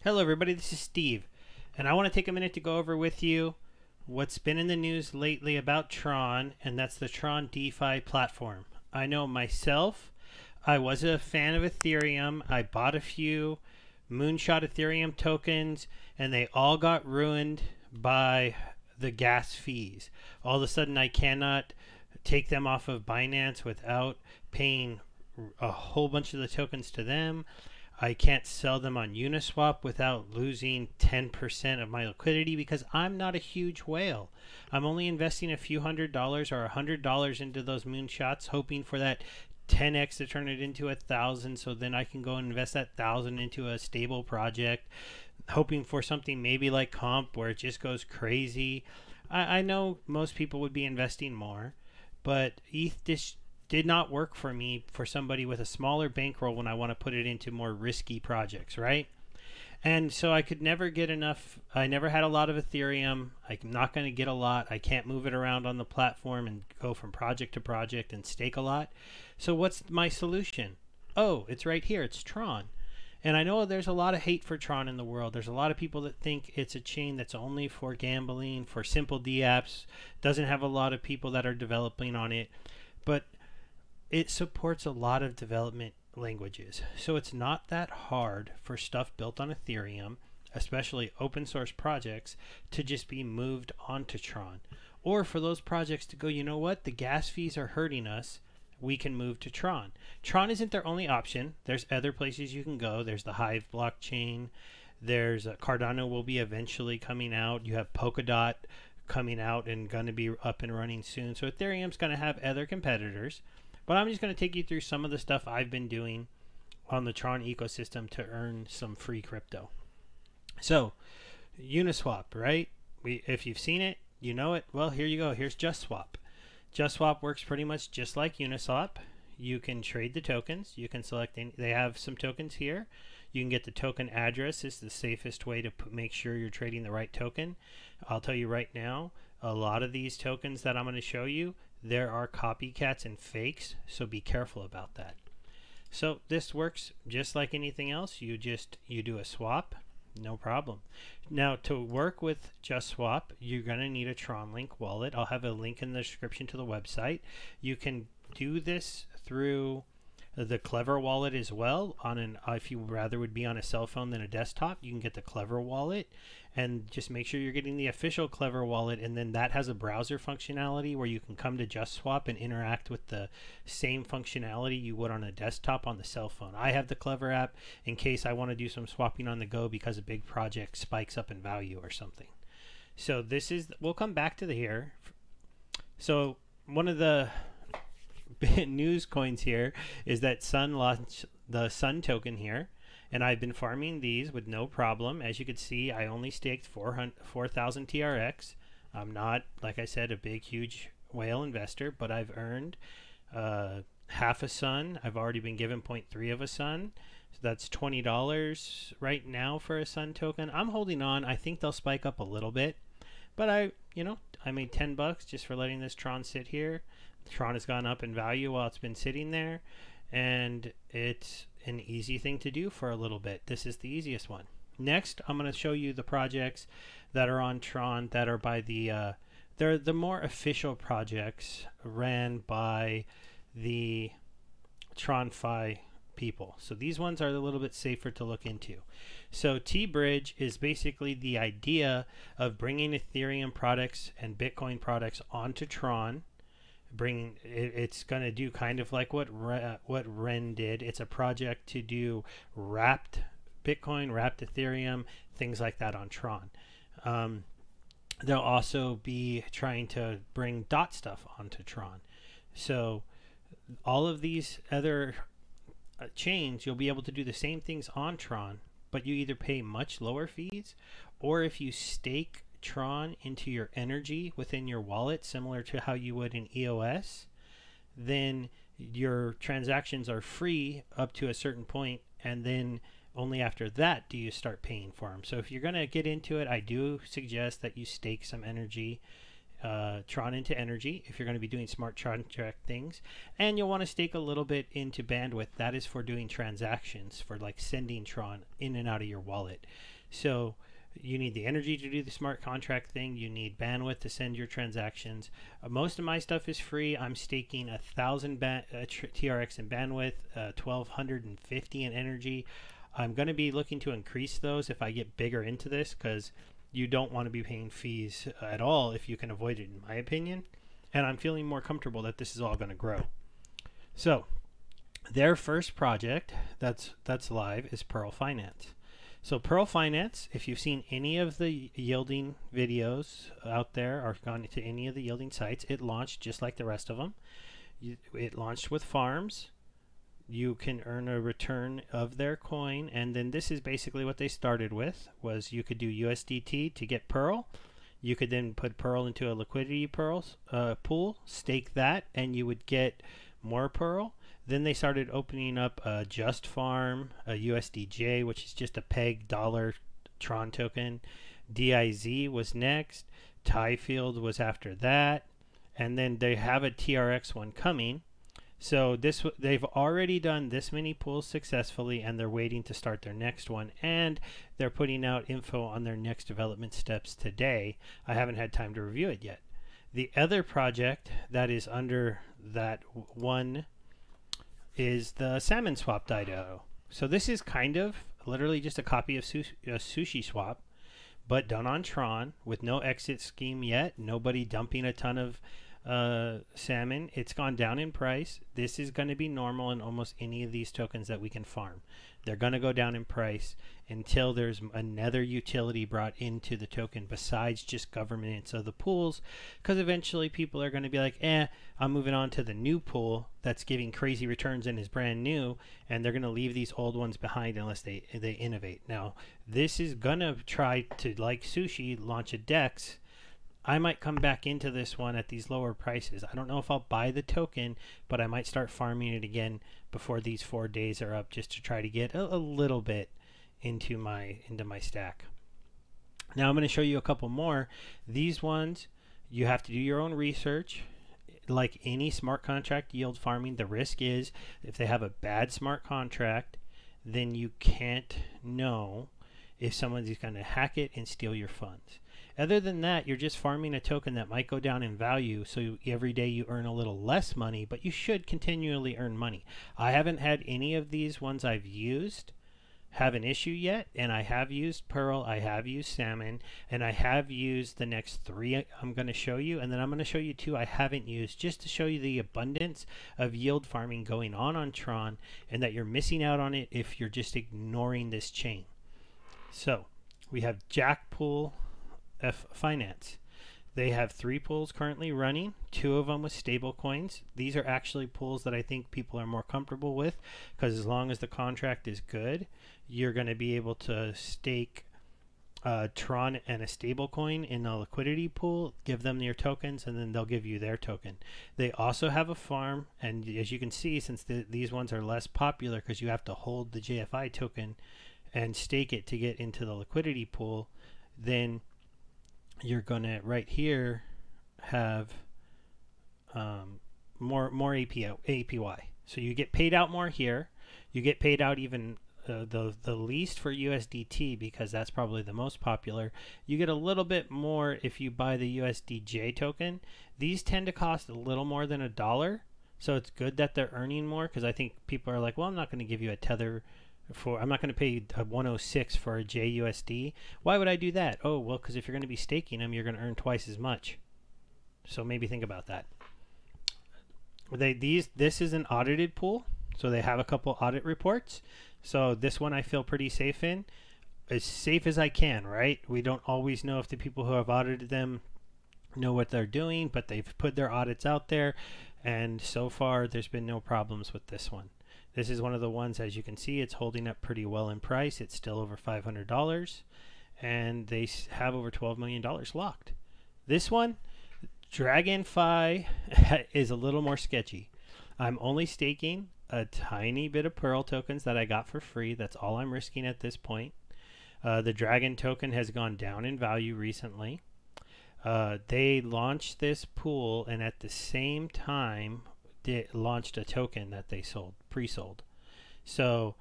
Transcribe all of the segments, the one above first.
Hello everybody, this is Steve, and I want to take a minute to go over with you what's been in the news lately about Tron, and that's the Tron Defi platform. I know myself, I was a fan of Ethereum. I bought a few moonshot Ethereum tokens, and they all got ruined by the gas fees. All of a sudden, I cannot take them off of Binance without paying a whole bunch of the tokens to them. I can't sell them on Uniswap without losing 10% of my liquidity because I'm not a huge whale. I'm only investing a few $100s or $100 into those moonshots, hoping for that 10x to turn it into 1,000, so then I can go and invest that 1,000 into a stable project, hoping for something maybe like Comp where it just goes crazy. I know most people would be investing more, but ETH did not work for me for somebody with a smaller bankroll when I want to put it into more risky projects, right? And so I could never get enough. I never had a lot of Ethereum. I'm not going to get a lot. I can't move it around on the platform and go from project to project and stake a lot. So what's my solution? Oh, it's right here. It's Tron. And I know there's a lot of hate for Tron in the world. There's a lot of people that think it's a chain that's only for gambling, for simple DApps, doesn't have a lot of people that are developing on it. But it supports a lot of development languages. So it's not that hard for stuff built on Ethereum, especially open source projects, to just be moved onto Tron. Or for those projects to go, you know what, the gas fees are hurting us, we can move to Tron. Tron isn't their only option. There's other places you can go. There's the Hive blockchain. There's Cardano will be eventually coming out. You have Polkadot coming out and going to be up and running soon. So Ethereum's going to have other competitors. But I'm just going to take you through some of the stuff I've been doing on the Tron ecosystem to earn some free crypto. So, Uniswap, right? If you've seen it, you know it. Well, here you go. Here's JustSwap. JustSwap works pretty much just like Uniswap. You can trade the tokens. You can select any. They have some tokens here. You can get the token address. Is the safest way to make sure you're trading the right token. I'll tell you right now, a lot of these tokens that I'm going to show you, there are copycats and fakes, so be careful about that. So this works just like anything else. You do a swap, no problem. Now to work with JustSwap, you're going to need a Tron Link wallet. I'll have a link in the description to the website. You can do this through the Clever wallet as well. If you rather would be on a cell phone than a desktop, you can get the Clever wallet, and just make sure you're getting the official Clever wallet, and then that has a browser functionality where you can come to JustSwap and interact with the same functionality you would on a desktop on the cell phone. I have the Clever app in case I want to do some swapping on the go because a big project spikes up in value or something. So we'll come back to here. So one of the news coins here is that Sun launched the Sun token here, and I've been farming these with no problem. As you can see, I only staked 4,000 TRX. I'm not, like I said, a big huge whale investor, but I've earned half a Sun. I've already been given 0.3 of a Sun, so that's $20 right now for a Sun token. I'm holding on. I think they'll spike up a little bit, but I made $10 just for letting this Tron sit here. Tron has gone up in value while it's been sitting there, and it's an easy thing to do for a little bit. This is the easiest one. Next, I'm going to show you the projects that are on Tron that are by they're the more official projects ran by the TronFi people. So these ones are a little bit safer to look into. So T-Bridge is basically the idea of bringing Ethereum products and Bitcoin products onto Tron. It's going to do kind of like what Ren did. It's a project to do wrapped Bitcoin, wrapped Ethereum, things like that on Tron. They'll also be trying to bring dot stuff onto Tron. So all of these other chains, you'll be able to do the same things on Tron, but you either pay much lower fees, or if you stake Tron into your energy within your wallet, similar to how you would in EOS, then your transactions are free up to a certain point, and then only after that do you start paying for them. So if you're going to get into it, I do suggest that you stake some energy Tron into energy if you're going to be doing smart contract things, and you'll want to stake a little bit into bandwidth. That is for doing transactions, for like sending Tron in and out of your wallet. So you need the energy to do the smart contract thing. You need bandwidth to send your transactions. Most of my stuff is free. I'm staking 1,000 TRX in bandwidth, 1,250 in energy. I'm going to be looking to increase those if I get bigger into this, because you don't want to be paying fees at all if you can avoid it, in my opinion. And I'm feeling more comfortable that this is all going to grow. So their first project that's live is Pearl Finance. So Pearl Finance, if you've seen any of the yielding videos out there or gone to any of the yielding sites, it launched just like the rest of them. It launched with farms. You can earn a return of their coin, and then this is basically what they started with, was you could do USDT to get Pearl. You could then put Pearl into a liquidity pool, stake that, and you would get more Pearl. Then they started opening up a Just Farm, a USDJ, which is just a peg dollar Tron token. DIZ was next. Tyfield was after that. And then they have a TRX one coming. So they've already done this many pools successfully, and they're waiting to start their next one. And they're putting out info on their next development steps today. I haven't had time to review it yet. The other project that is under that one is the Salmon Swap IDO. So this is kind of literally just a copy of Sushi Swap, but done on Tron with no exit scheme yet. Nobody dumping a ton of salmon. It's gone down in price. This is going to be normal in almost any of these tokens that we can farm. They're going to go down in price until there's another utility brought into the token besides just governance of the pools, because eventually people are going to be like, I'm moving on to the new pool that's giving crazy returns and is brand new, and they're going to leave these old ones behind unless they innovate. Now, this is going to try to, like Sushi, launch a DEX. I might come back into this one at these lower prices. I don't know if I'll buy the token, but I might start farming it again before these 4 days are up, just to try to get a little bit into my stack. Now I'm going to show you a couple more. These ones, you have to do your own research. Like any smart contract yield farming, the risk is if they have a bad smart contract, then you can't know if someone's going to hack it and steal your funds. Other than that, you're just farming a token that might go down in value, so every day you earn a little less money, but you should continually earn money. I haven't had any of these ones I've used have an issue yet, and I have used Pearl, I have used Salmon, and I have used the next 3 I'm going to show you, and then I'm going to show you 2 I haven't used, just to show you the abundance of yield farming going on Tron, and that you're missing out on it if you're just ignoring this chain. So we have Jackpool Finance. They have 3 pools currently running, 2 of them with stable coins. These are actually pools that I think people are more comfortable with, because as long as the contract is good, you're going to be able to stake Tron and a stable coin in a liquidity pool, give them your tokens, and then they'll give you their token. They also have a farm, and as you can see, since these ones are less popular because you have to hold the JFI token and stake it to get into the liquidity pool, then you're gonna right here have more APY. So you get paid out more here. You get paid out even the least for USDT, because that's probably the most popular. You get a little bit more if you buy the USDJ token. These tend to cost a little more than $1, so it's good that they're earning more, because I think people are like, well, I'm not going to give you a tether I'm not going to pay a 106 for a JUSD. Why would I do that? Oh, well, because if you're going to be staking them, you're going to earn twice as much. So maybe think about that. This is an audited pool, so they have a couple audit reports. So this one I feel pretty safe in. As safe as I can, right? We don't always know if the people who have audited them know what they're doing, but they've put their audits out there, and so far there's been no problems with this one. This is one of the ones, as you can see, it's holding up pretty well in price. It's still over $500, and they have over $12 million locked. This one, Dragonfi, is a little more sketchy. I'm only staking a tiny bit of Pearl tokens that I got for free. That's all I'm risking at this point. The Dragon token has gone down in value recently. They launched this pool, and at the same time, launched a token that they pre-sold. So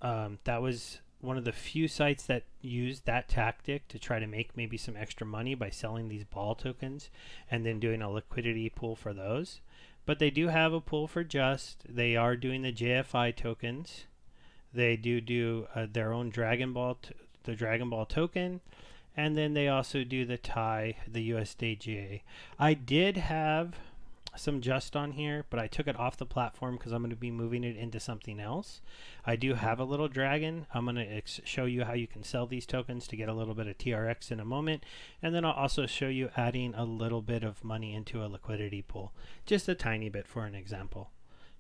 that was one of the few sites that use that tactic to try to make maybe some extra money by selling these ball tokens and then doing a liquidity pool for those. But they do have a pool for Just. They are doing the JFI tokens. They do their own the Dragon Ball token, and then they also do the TIE, the USDGA. I did have some Just on here, but I took it off the platform because I'm going to be moving it into something else. I do have a little dragon. I'm going to show you how you can sell these tokens to get a little bit of TRX in a moment, and then I'll also show you adding a little bit of money into a liquidity pool, just a tiny bit for an example.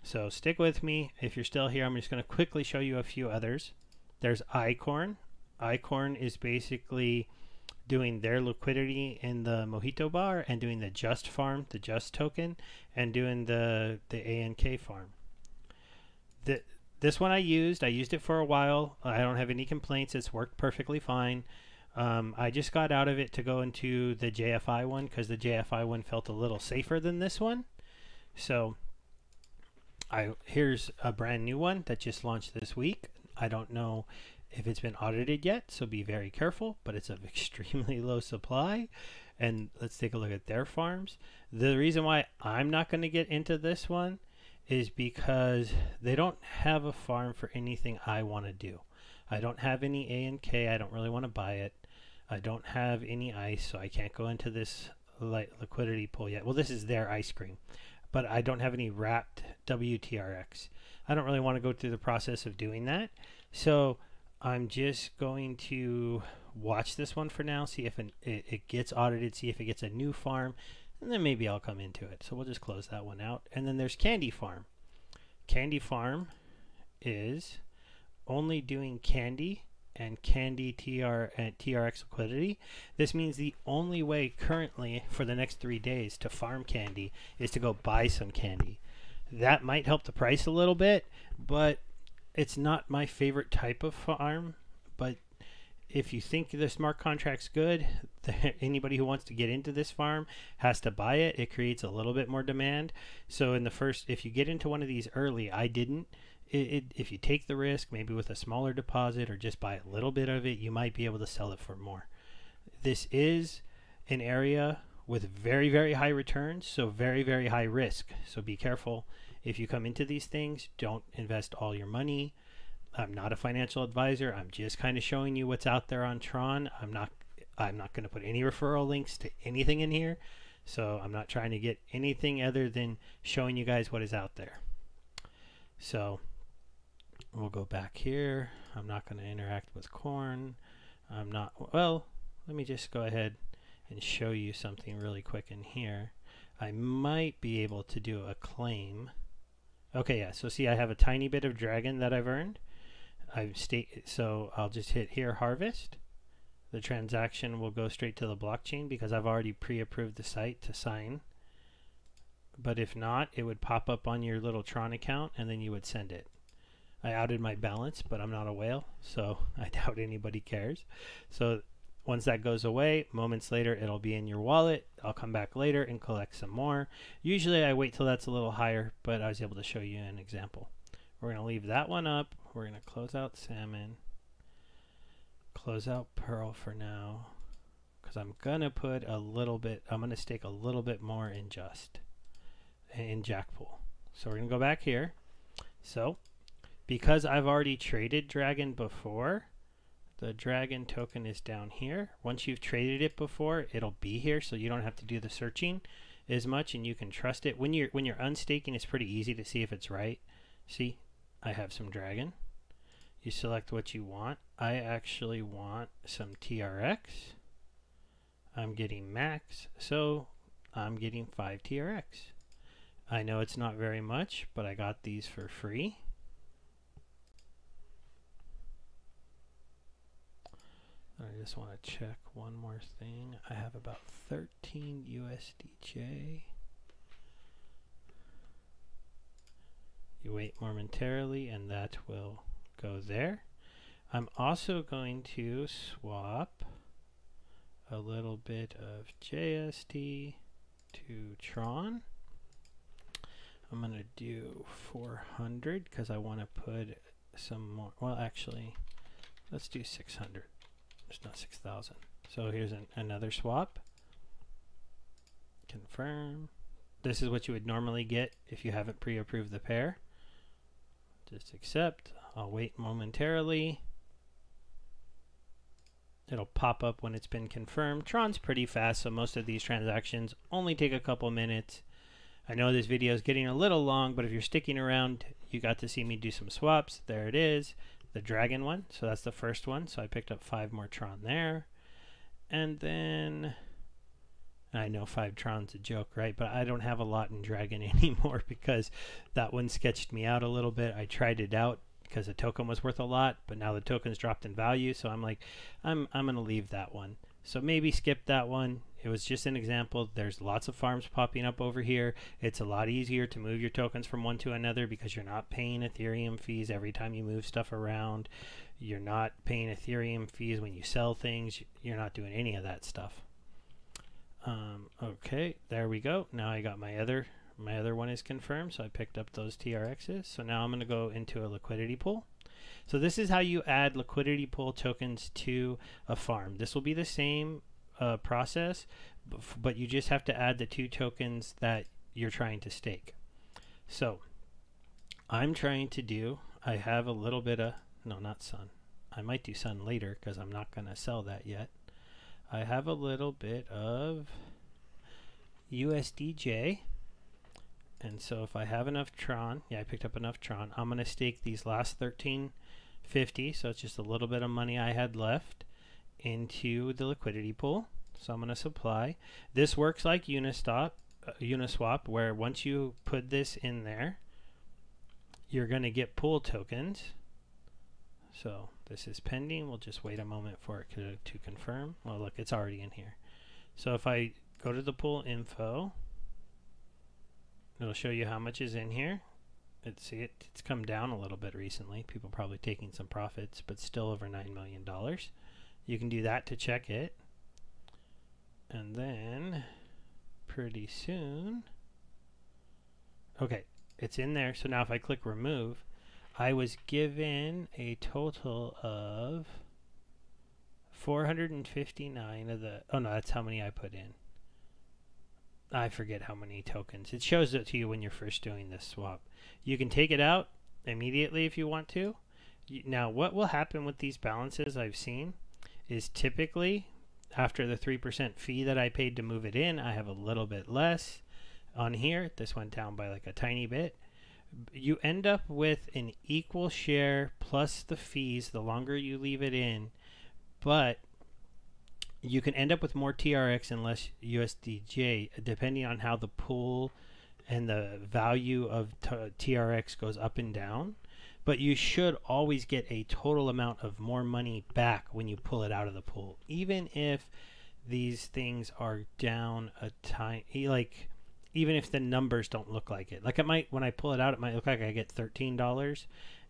So stick with me. If you're still here, I'm just going to quickly show you a few others. There's Icorn. Icorn is basically doing their liquidity in the Mojito bar and doing the Just farm, the Just token, and doing the ANK farm. This one I used it for a while. I don't have any complaints. It's worked perfectly fine. I just got out of it to go into the JFI one because the JFI one felt a little safer than this one. So here's a brand new one that just launched this week. I don't know if it's been audited yet, so be very careful, but it's of extremely low supply. And let's take a look at their farms. The reason why I'm not going to get into this one is because they don't have a farm for anything I want to do. I don't have any ANK. I don't really want to buy it. I don't have any ice, so I can't go into this liquidity pool yet. Well, this is their ice cream, but I don't have any wrapped WTRX. I don't really want to go through the process of doing that. So I'm just going to watch this one for now, see if it gets audited, see if it gets a new farm, and then maybe I'll come into it. So we'll just close that one out. And then there's Candy Farm. Candy Farm is only doing candy and candy and TRX liquidity. This means the only way currently for the next 3 days to farm candy is to go buy some candy. That might help the price a little bit, but it's not my favorite type of farm. But if you think the smart contract's good, anybody who wants to get into this farm has to buy it. It creates a little bit more demand. So if you get into one of these early, I didn't. If you take the risk, maybe with a smaller deposit or just buy a little bit of it, you might be able to sell it for more. This is an area with very, very high returns, so very, very high risk. So be careful. If you come into these things, don't invest all your money. I'm not a financial advisor. I'm just kind of showing you what's out there on Tron. I'm not going to put any referral links to anything in here. So I'm not trying to get anything other than showing you guys what is out there. So we'll go back here. I'm not going to interact with Corn. Well, let me just go ahead and show you something really quick in here. I might be able to do a claim. Okay, yeah, so see I have a tiny bit of dragon that I've earned. So I'll just hit here, harvest. The transaction will go straight to the blockchain because I've already pre-approved the site to sign. But if not, it would pop up on your little Tron account and then you would send it. I outed my balance, but I'm not a whale, so I doubt anybody cares. So once that goes away, moments later, it'll be in your wallet. I'll come back later and collect some more. Usually I wait till that's a little higher, but I was able to show you an example. We're going to leave that one up. We're going to close out Salmon. Close out Pearl for now, because I'm going to put a little bit, I'm going to stake a little bit more in Jackpool. So we're going to go back here. So because I've already traded Dragon before, the Dragon token is down here. Once you've traded it before, it'll be here, so you don't have to do the searching as much, and you can trust it. When you're unstaking, it's pretty easy to see if it's right. See, I have some Dragon. You select what you want. I actually want some TRX. I'm getting max, so I'm getting 5 TRX. I know it's not very much, but I got these for free. I just want to check one more thing. I have about 13 USDJ. You wait momentarily and that will go there. I'm also going to swap a little bit of JST to Tron. I'm going to do 400 because I want to put some more. Well, actually, Let's do 600. It's not 6,000. So here's another swap. Confirm. This is what you would normally get if you haven't pre-approved the pair. Just accept. I'll wait momentarily. It'll pop up when it's been confirmed. Tron's pretty fast, so most of these transactions only take a couple minutes. I know this video is getting a little long, but if you're sticking around, you got to see me do some swaps. There it is, the Dragon one. So that's the first one. So I picked up 5 more Tron there. And then, I know 5 Tron's a joke, right? But I don't have a lot in Dragon anymore because that one sketched me out a little bit. I tried it out because the token was worth a lot, but now the token's dropped in value. So I'm like, I'm going to leave that one. So maybe skip that one. It was just an example. There's lots of farms popping up over here. It's a lot easier to move your tokens from one to another because you're not paying Ethereum fees every time you move stuff around. You're not paying Ethereum fees when you sell things. You're not doing any of that stuff. Okay, there we go. Now I got my other one is confirmed, so I picked up those TRXs. So now I'm going to go into a liquidity pool. So this is how you add liquidity pool tokens to a farm. This will be the same process, but you just have to add the 2 tokens that you're trying to stake. So I'm trying to do, I have a little bit of, no, not Sun. I might do Sun later because I'm not going to sell that yet. I have a little bit of USDJ. And so if I have enough Tron, yeah, I picked up enough Tron, I'm going to stake these last 1350, so it's just a little bit of money I had left, into the liquidity pool. So I'm going to supply. This works like Uniswap, where once you put this in there, you're going to get pool tokens. So this is pending. We'll just wait a moment for it to confirm. Well, look, it's already in here. So if I go to the pool info, it'll show you how much is in here. It's come down a little bit recently. People probably taking some profits, but still over $9 million. You can do that to check it. And then pretty soon, okay, it's in there. So now if I click remove, I was given a total of 459 of the, oh no, that's how many I put in. I forget how many tokens. It shows it to you when you're first doing this swap. You can take it out immediately if you want to. Now, what will happen with these balances I've seen is typically after the 3% fee that I paid to move it in, I have a little bit less on here. This went down by like a tiny bit. You end up with an equal share plus the fees the longer you leave it in, but you can end up with more TRX and less USDJ depending on how the pool and the value of TRX goes up and down. But you should always get a total amount of more money back when you pull it out of the pool, even if these things are down a tiny, like even if the numbers don't look like it. Like it might, when I pull it out, it might look like I get $13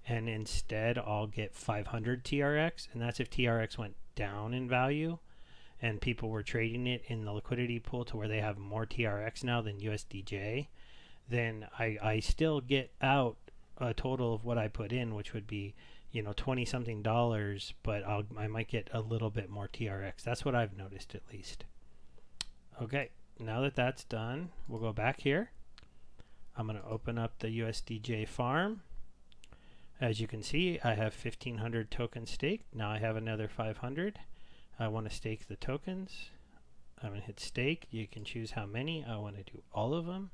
and instead I'll get 500 TRX, and that's if TRX went down in value and people were trading it in the liquidity pool to where they have more TRX now than USDJ, then I still get out a total of what I put in, which would be, you know, 20 something dollars, but I might get a little bit more TRX. That's what I've noticed at least. Okay, now that that's done, we'll go back here. I'm going to open up the USDJ farm. As you can see, I have 1,500 tokens staked. Now I have another 500. I want to stake the tokens. I'm going to hit stake. You can choose how many. I want to do all of them.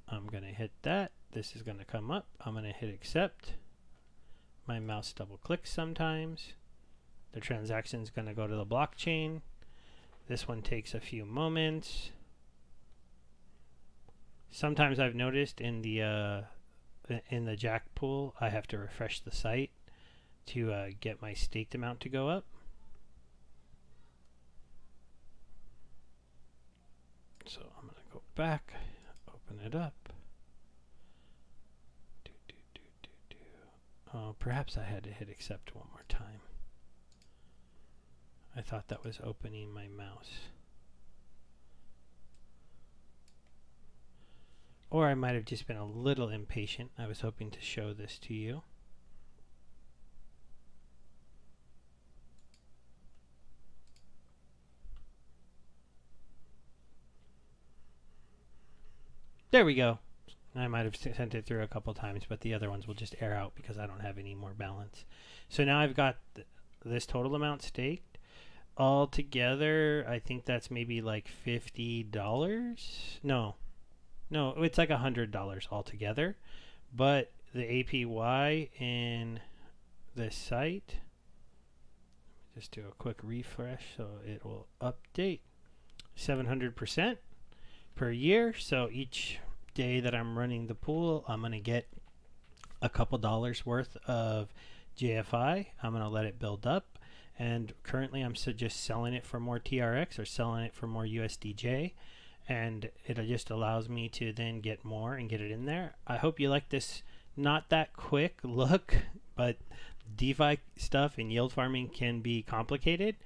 I'm going to hit that. This is going to come up. I'm going to hit accept. My mouse double clicks sometimes. The transaction is going to go to the blockchain. This one takes a few moments. Sometimes I've noticed in the Jackpool, I have to refresh the site to get my staked amount to go up. So I'm going to go back, open it up. Oh, perhaps I had to hit accept one more time. I thought that was opening my mouse. Or I might have just been a little impatient. I was hoping to show this to you. There we go. I might have sent it through a couple times, but the other ones will just air out because I don't have any more balance. So now I've got this total amount staked. All together, I think that's maybe like $50. No, it's like $100 altogether. But the APY in the site, just do a quick refresh so it will update. 700% per year. So each day that I'm running the pool, I'm going to get a couple dollars worth of JFI. I'm going to let it build up. And currently I'm just selling it for more TRX or selling it for more USDJ. And it just allows me to then get more and get it in there. I hope you like this not that quick look, but DeFi stuff and yield farming can be complicated.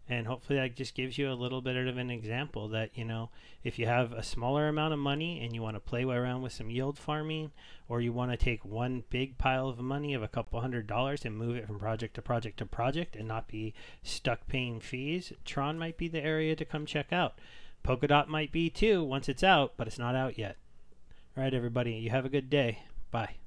And hopefully that just gives you a little bit of an example that, you know, if you have a smaller amount of money and you want to play around with some yield farming, or you want to take one big pile of money of a couple $100 and move it from project to project to project and not be stuck paying fees, Tron might be the area to come check out. Polkadot might be too once it's out, but it's not out yet. All right, everybody, you have a good day. Bye.